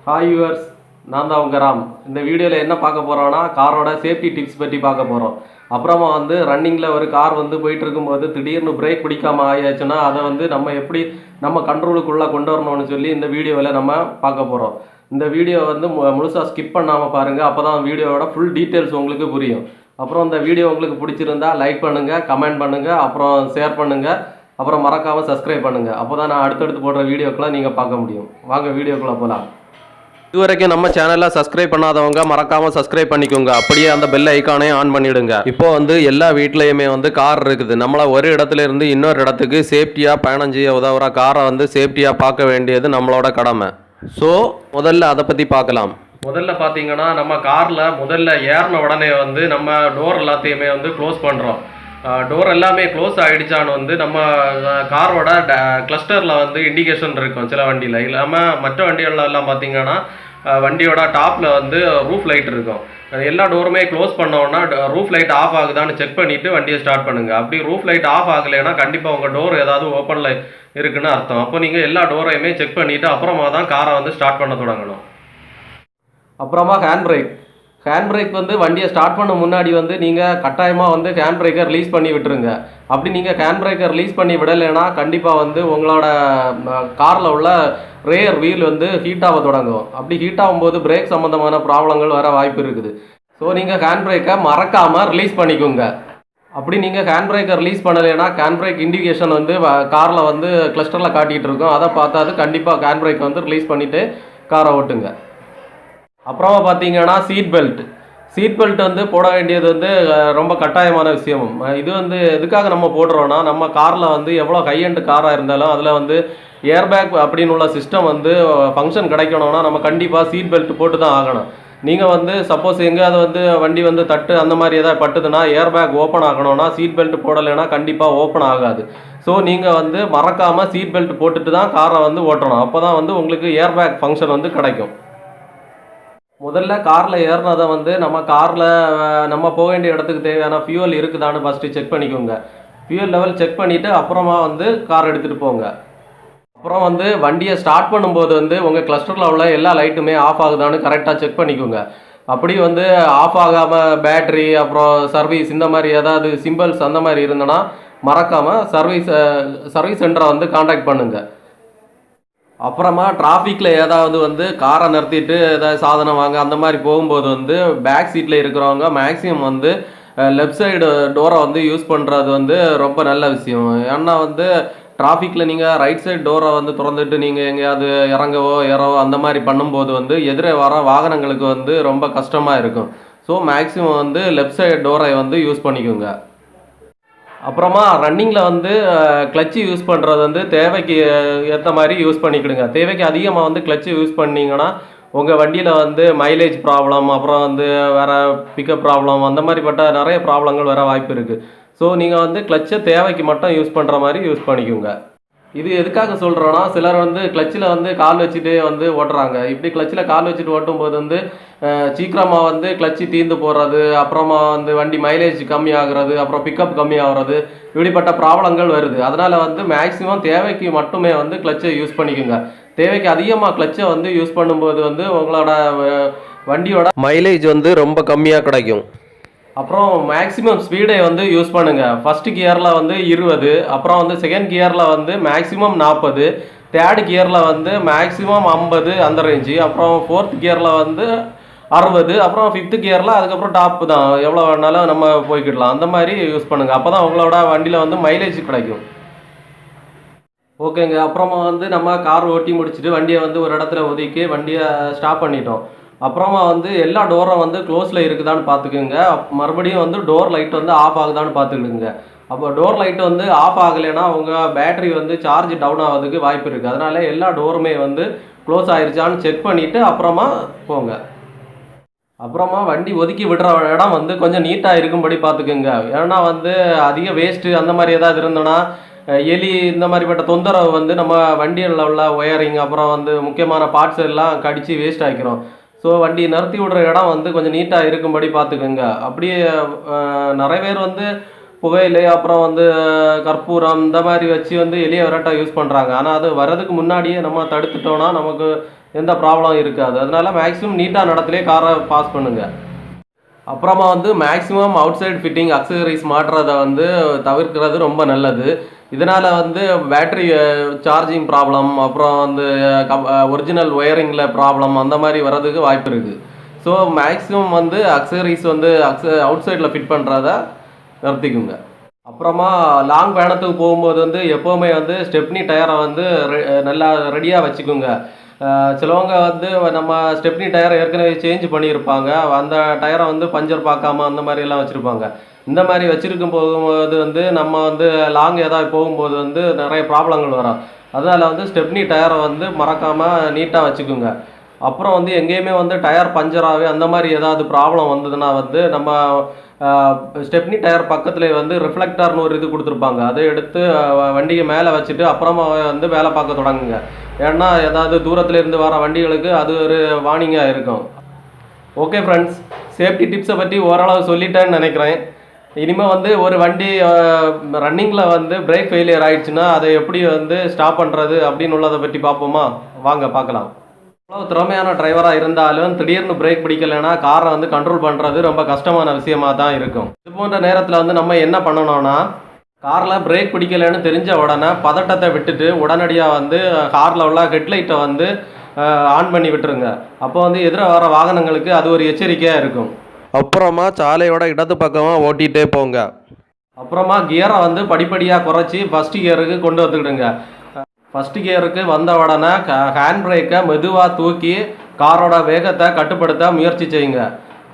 Hi viewers, நான் தான் உங்கள் ராம். இந்த வீடியோவில் என்ன பார்க்க போகிறோன்னா காரோட சேஃப்டி டிப்ஸ் பற்றி பார்க்க போகிறோம். அப்புறமா ரன்னிங்கில் ஒரு கார் போயிட்டு இருக்கும்போது திடீர்னு பிரேக் பிடிக்காமல் ஆயாச்சுன்னா அதை நம்ம எப்படி நம்ம கண்ட்ரோலுக்குள்ளே கொண்டு வரணும்னு சொல்லி இந்த வீடியோவில் நம்ம பார்க்க போகிறோம். இந்த வீடியோ முழுசாக ஸ்கிப் பண்ணாமல் பாருங்கள், அப்போ தான் வீடியோவோட ஃபுல் டீட்டெயில்ஸ் உங்களுக்கு புரியும். அப்புறம் இந்த வீடியோ உங்களுக்கு பிடிச்சிருந்தா லைக் பண்ணுங்கள், கமெண்ட் பண்ணுங்கள், அப்புறம் ஷேர் பண்ணுங்கள், அப்புறம் மறக்காமல் சப்ஸ்கிரைப் பண்ணுங்கள். அப்போ தான் நான் அடுத்தடுத்து போடுற வீடியோக்கெலாம் நீங்கள் பார்க்க முடியும். வாங்க வீடியோக்குள்ளே போகலாம். இதுவரைக்கும் நம்ம சேனலை சப்ஸ்கிரைப் பண்ணாதவங்க மறக்காம சப்ஸ்கிரைப் பண்ணிக்கோங்க. அப்படியே அந்த பெல் ஐக்கானையும் ஆன் பண்ணிடுங்க. இப்போ எல்லா வீட்லயுமே கார் இருக்குது. நம்மள ஒரு இடத்துல இருந்து இன்னொரு இடத்துக்கு சேஃப்டியா பயணம் செய்ய உதவுற காரை சேஃப்டியா பார்க்க வேண்டியது நம்மளோட கடமை. ஸோ முதல்ல அதை பத்தி பார்க்கலாம். முதல்ல பார்த்தீங்கன்னா நம்ம கார்ல முதல்ல ஏறின உடனே நம்ம டோர் எல்லாத்தையுமே க்ளோஸ் பண்றோம். டோர் எல்லாமே க்ளோஸ் ஆகிடுச்சான்னு நம்ம காரோட கிளஸ்டரில் இண்டிகேஷன் இருக்கும் சில வண்டியில். இல்லாமல் மற்ற வண்டிகள்லாம் பார்த்தீங்கன்னா வண்டியோட டாப்பில் ரூஃப் லைட் இருக்கும். எல்லா டோருமே க்ளோஸ் பண்ணோன்னா ரூஃப் லைட் ஆஃப் ஆகுதான்னு செக் பண்ணிவிட்டு வண்டியை ஸ்டார்ட் பண்ணுங்கள். அப்படி ரூஃப் லைட் ஆஃப் ஆகலைன்னா கண்டிப்பாக உங்கள் டோர் ஏதாவது ஓப்பனில் இருக்குன்னு அர்த்தம். அப்போ நீங்கள் எல்லா டோரையுமே செக் பண்ணிவிட்டு அப்புறமா தான் காரை ஸ்டார்ட் பண்ண தொடங்கணும். அப்புறமா ஹேண்ட் பிரேக் வண்டியை ஸ்டார்ட் பண்ண முன்னாடி நீங்கள் கட்டாயமாக ஹேண்ட் பிரேக்கை ரிலீஸ் பண்ணி விட்டுருங்க. அப்படி நீங்கள் ஹேண்ட் பிரேக்கை ரிலீஸ் பண்ணி விடலைன்னா கண்டிப்பாக உங்களோட காரில் உள்ள ரேர் வீல் ஹீட் ஆக தொடங்கும். அப்படி ஹீட் ஆகும்போது பிரேக் சம்மந்தமான ப்ராப்ளங்கள் வர வாய்ப்பு இருக்குது. ஸோ நீங்கள் ஹேண்ட் பிரேக்கை மறக்காமல் ரிலீஸ் பண்ணிக்கோங்க. அப்படி நீங்கள் ஹேண்ட் பிரேக்கை ரிலீஸ் பண்ணலைன்னா ஹேண்ட் பிரேக் இண்டிகேஷன் காரில் கிளஸ்டரில் காட்டிகிட்டு இருக்கும். அதை பார்த்தாது கண்டிப்பாக ஹேண்ட் பிரேக்கை ரிலீஸ் பண்ணிவிட்டு காரை ஓட்டுங்க. அப்புறமா பார்த்தீங்கன்னா சீட் பெல்ட் போட வேண்டியது ரொம்ப கட்டாயமான விஷயம். இது எதுக்காக நம்ம போடுறோன்னா நம்ம காரில் எவ்வளோ ஹை எண்ட் காராக இருந்தாலும் அதில் ஏர்பேக் அப்படின்னு உள்ள சிஸ்டம் ஃபங்க்ஷன் கிடைக்கணும்னா நம்ம கண்டிப்பாக சீட் பெல்ட் போட்டு தான் ஆகணும். நீங்கள் சப்போஸ் எங்கேயாவது வண்டி தட்டு அந்த மாதிரி ஏதாவது பட்டுதுன்னா ஏர்பேக் ஓப்பன் ஆகணும்னா சீட் பெல்ட் போடலைன்னா கண்டிப்பாக ஓப்பன் ஆகாது. ஸோ நீங்கள் மறக்காமல் சீட் பெல்ட் போட்டுட்டு தான் காரை ஓட்டணும். அப்போ தான் உங்களுக்கு ஏர்பேக் ஃபங்க்ஷன் கிடைக்கும். முதல்ல காரில் ஏறினதை நம்ம காரில் நம்ம போக வேண்டிய இடத்துக்கு தேவையான ஃபியூவல் இருக்குதான்னு ஃபஸ்ட்டு செக் பண்ணிக்கோங்க. ஃபியூவல் லெவல் செக் பண்ணிவிட்டு அப்புறமா கார் எடுத்துகிட்டு போங்க. அப்புறம் வண்டியை ஸ்டார்ட் பண்ணும்போது உங்கள் கிளஸ்டரில் உள்ள எல்லா லைட்டுமே ஆஃப் ஆகுதான்னு கரெக்டாக செக் பண்ணிக்கோங்க. அப்படி ஆஃப் ஆகாமல் பேட்ரி அப்புறம் சர்வீஸ் இந்த மாதிரி ஏதாவது சிம்பிள்ஸ் அந்த மாதிரி இருந்தனா மறக்காமல் சர்வீஸ் சென்டரை காண்டாக்ட் பண்ணுங்கள். அப்புறமா டிராஃபிக்கில் ஏதாவது காரை நிறுத்திட்டு ஏதாவது சாதனம் வாங்க அந்த மாதிரி போகும்போது பேக் சீட்டில் இருக்கிறவங்க மேக்ஸிமம் லெஃப்ட் சைடு டோரை யூஸ் பண்ணுறது ரொம்ப நல்ல விஷயம். ஏன்னா டிராஃபிக்கில் நீங்கள் ரைட் சைடு டோரை திறந்துட்டு நீங்கள் எங்கேயாவது இறங்கவோ ஏறவோ அந்த மாதிரி பண்ணும்போது எதிரே வர வாகனங்களுக்கு ரொம்ப கஷ்டமாக இருக்கும். ஸோ மேக்ஸிமம் லெஃப்ட் சைடு டோரை யூஸ் பண்ணிக்கோங்க. அப்புறமா ரன்னிங்கில் கிளச்சு யூஸ் பண்ணுறது தேவைக்கு ஏற்ற மாதிரி யூஸ் பண்ணிக்கிடுங்க. தேவைக்கு அதிகமாக கிளச்சு யூஸ் பண்ணிங்கன்னா உங்கள் வண்டியில் மைலேஜ் ப்ராப்ளம் அப்புறம் வேறு பிக்கப் ப்ராப்ளம் அந்த மாதிரிப்பட்ட நிறைய ப்ராப்ளங்கள் வர வாய்ப்பு இருக்குது. ஸோ நீங்கள் கிளச்சை தேவைக்கு மட்டும் யூஸ் பண்ணுற மாதிரி யூஸ் பண்ணிக்கோங்க. இது எதுக்காக சொல்கிறோன்னா சிலர் கிளச்சில் கால் வச்சுட்டே ஓட்டுறாங்க. இப்படி கிளச்சில் கால் வச்சுட்டு ஓட்டும்போது சீக்கிரமாக கிளச்சு தீர்ந்து போடுறது, அப்புறமா வண்டி மைலேஜ் கம்மி ஆகுறது, அப்புறம் பிக்கப் கம்மி ஆகுறது, இப்படிப்பட்ட ப்ராப்ளங்கள் வருது. அதனால் மேக்ஸிமம் தேவைக்கு மட்டுமே கிளச்சை யூஸ் பண்ணிக்கோங்க. தேவைக்கு அதிகமாக கிளச்சை யூஸ் பண்ணும்போது உங்களோட வண்டியோட மைலேஜ் ரொம்ப கம்மியாக கிடைக்கும். அப்புறம் மேக்ஸிமம் ஸ்பீடை யூஸ் பண்ணுங்கள். ஃபஸ்ட்டு கியரில் 20, அப்புறம் செகண்ட் கியரில் மேக்ஸிமம் 40, தேர்டு கியரில் மேக்ஸிமம் 50 அந்த ரேஞ்சு, அப்புறம் ஃபோர்த் கியரில் 60, அப்புறம் ஃபிஃப்த்து கியரில் அதுக்கப்புறம் டாப்பு தான் எவ்வளோ வேணாலும் நம்ம போய்க்கிடலாம். அந்த மாதிரி யூஸ் பண்ணுங்கள். அப்போ தான் உங்களோட வண்டியில் மைலேஜ் கிடைக்கும். ஓகேங்க. அப்புறமா நம்ம கார் ஓட்டி முடிச்சுட்டு வண்டியை ஒரு இடத்துல ஒதுக்கி வண்டியை ஸ்டாப் பண்ணிட்டோம். அப்புறமா எல்லா டோரும் க்ளோஸில் இருக்குதான்னு பார்த்துக்குங்க. மறுபடியும் டோர் லைட் ஆஃப் ஆகுதான்னு பார்த்துக்கிடுங்க. அப்போ டோர் லைட்டு ஆஃப் ஆகலைன்னா உங்கள் பேட்டரி சார்ஜ் டவுன் ஆகிறதுக்கு வாய்ப்பு இருக்குது. அதனால் எல்லா டோருமே க்ளோஸ் ஆகிருச்சான்னு செக் பண்ணிவிட்டு அப்புறமா போங்க. அப்புறமா வண்டி ஒதுக்கி விடுற இடம் கொஞ்சம் நீட்டாக இருக்கும்படி பார்த்துக்குங்க. ஏன்னா அதிக வேஸ்ட்டு அந்த மாதிரி ஏதாவது இருந்தோன்னா எலி இந்த மாதிரிப்பட்ட தொந்தரவு நம்ம வண்டியில் உள்ள ஒயரிங் அப்புறம் முக்கியமான பார்ட்ஸ் எல்லாம் கடித்து வேஸ்ட் ஆகிக்கிறோம். ஸோ வண்டி நிறுத்தி விடுற இடம் கொஞ்சம் நீட்டாக இருக்கும்படி பார்த்துக்குங்க. அப்படியே நிறைய பேர் புகையிலை அப்புறம் வந்து கற்பூரம் இந்த மாதிரி வச்சு வந்து எலியை விரட்ட யூஸ் பண்ணுறாங்க. ஆனால் அது வர்றதுக்கு முன்னாடியே நம்ம தடுத்துட்டோம்னா நமக்கு எந்த ப்ராப்ளம் இருக்காது. அதனால மேக்ஸிமம் நீட்டாக நடத்துலேயே காரை பாஸ் பண்ணுங்கள். அப்புறமா வந்து maximum outside fitting accessories மாட்டுறதை வந்து தவிர்க்கிறது ரொம்ப நல்லது. இதனால் வந்து பேட்ரி சார்ஜிங் ப்ராப்ளம் அப்புறம் வந்து ஒரிஜினல் ஒயரிங்கில் ப்ராப்ளம் அந்த மாதிரி வர்றதுக்கு வாய்ப்பு இருக்குது. ஸோ மேக்ஸிமம் வந்து அக்சசரிஸ் வந்து அவுட் சைடில் ஃபிட் பண்ணுறத நிறுத்திக்குங்க. அப்புறமா லாங் பயணத்துக்கு போகும்போது வந்து எப்போவுமே வந்து ஸ்டெப்னி டயரை வந்து நல்லா ரெடியாக வச்சுக்கோங்க. சிலவங்க வந்து நம்ம ஸ்டெப்னி டயரை ஏற்கனவே சேஞ்ச் பண்ணியிருப்பாங்க. அந்த டயரை வந்து பஞ்சர் பார்க்காம அந்த மாதிரியெல்லாம் வச்சுருப்பாங்க. இந்த மாதிரி வச்சுருக்கும் போகும்போது வந்து நம்ம வந்து லாங் ஏதாவது போகும்போது வந்து நிறைய ப்ராப்ளங்கள் வரும். அதனால் வந்து ஸ்டெப்னி டயரை வந்து மறக்காமல் நீட்டாக வச்சுக்கோங்க. அப்புறம் வந்து எங்கேயுமே வந்து டயர் பஞ்சராகவே அந்த மாதிரி ஏதாவது ப்ராப்ளம் வந்ததுன்னா வந்து நம்ம ஸ்டெப்னி டயர் பக்கத்துலேயே வந்து ரிஃப்ளெக்டர்னு ஒரு இது கொடுத்துருப்பாங்க. அதை எடுத்து வண்டியை மேலே வச்சுட்டு அப்புறமா வந்து வேலை பார்க்க தொடங்குங்க. ஏன்னா ஏதாவது தூரத்துலேருந்து வர வண்டிகளுக்கு அது ஒரு வார்னிங்காக இருக்கும். ஓகே ஃப்ரெண்ட்ஸ், சேஃப்டி டிப்ஸை பற்றி ஓரளவு சொல்லிட்டேன்னு நினைக்கிறேன். இனிமேல் வந்து ஒரு வண்டி ரன்னிங்கில் வந்து பிரேக் ஃபெயிலியர் ஆகிடுச்சுன்னா அதை எப்படி வந்து ஸ்டாப் பண்ணுறது அப்படின்னு உள்ளதை பற்றி பார்ப்போமா? வாங்க பார்க்கலாம். அவ்வளோ திறமையான டிரைவராக இருந்தாலும் திடீர்னு பிரேக் பிடிக்கலைன்னா காரை வந்து கண்ட்ரோல் பண்ணுறது ரொம்ப கஷ்டமான விஷயமாக தான் இருக்கும். இது போன்ற நேரத்தில் வந்து நம்ம என்ன பண்ணணும்னா, காரில் பிரேக் பிடிக்கலைன்னு தெரிஞ்ச உடனே பதட்டத்தை விட்டுட்டு உடனடியாக வந்து காரில் உள்ள ஹெட்லைட்டை வந்து ஆன் பண்ணி விட்டுருங்க. அப்போ வந்து எதிர வர வாகனங்களுக்கு அது ஒரு எச்சரிக்கையாக இருக்கும். அப்புறமா சாலையோட இடது பக்கமாக ஓட்டிகிட்டே போங்க. அப்புறமா கியரை வந்து படிப்படியாக குறைச்சி ஃபஸ்ட்டு கியருக்கு கொண்டு வந்துக்கிடுங்க. ஃபஸ்ட்டு கியருக்கு வந்த உடனே ஹேண்ட் பிரேக்கை மெதுவாக தூக்கி காரோட வேகத்தை கட்டுப்படுத்த முயற்சி செய்யுங்க.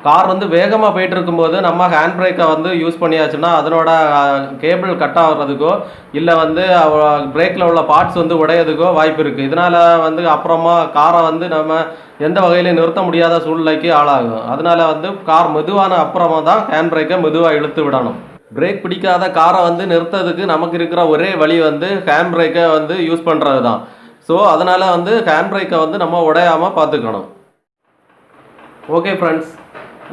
கார் வந்து வேகமாக போயிட்டு இருக்கும்போது நம்ம ஹேண்ட் பிரேக்கை வந்து யூஸ் பண்ணியாச்சுன்னா அதனோட கேபிள் கட் ஆகிறதுக்கோ இல்லை வந்து பிரேக்கில் உள்ள பார்ட்ஸ் வந்து உடையதுக்கோ வாய்ப்பு இருக்குது. இதனால் வந்து அப்புறமா காரை வந்து நம்ம எந்த வகையிலையும் நிறுத்த முடியாத சூழ்நிலைக்கு ஆளாகும். அதனால் வந்து கார் மெதுவான அப்புறமா தான் ஹேண்ட் பிரேக்கை மெதுவாக இழுத்து விடணும். பிரேக் பிடிக்காத காரை வந்து நிறுத்துறதுக்கு நமக்கு இருக்கிற ஒரே வழி வந்து ஹேண்ட் பிரேக்கை வந்து யூஸ் பண்ணுறது தான். ஸோ அதனால் வந்து ஹேண்ட் பிரேக்கை வந்து நம்ம உடையாமல் பார்த்துக்கணும். ஓகே ஃப்ரெண்ட்ஸ்,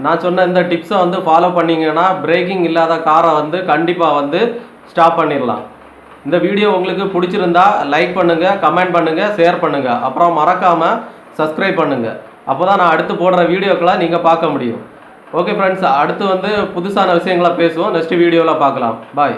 நான் சொன்ன இந்த டிப்ஸை வந்து ஃபாலோ பண்ணிங்கன்னா பிரேக்கிங் இல்லாத காரை வந்து கண்டிப்பாக வந்து ஸ்டாப் பண்ணிடலாம். இந்த வீடியோ உங்களுக்கு பிடிச்சிருந்தா லைக் பண்ணுங்கள், கமெண்ட் பண்ணுங்கள், ஷேர் பண்ணுங்கள். அப்புறம் மறக்காமல் சப்ஸ்கிரைப் பண்ணுங்கள். அப்போ தான் நான் அடுத்து போடுற வீடியோக்களை நீங்கள் பார்க்க முடியும். ஓகே ஃப்ரெண்ட்ஸ், அடுத்து வந்து புதுசான விஷயங்களை பேசுவோம். நெக்ஸ்ட் வீடியோவில் பார்க்கலாம். பாய்.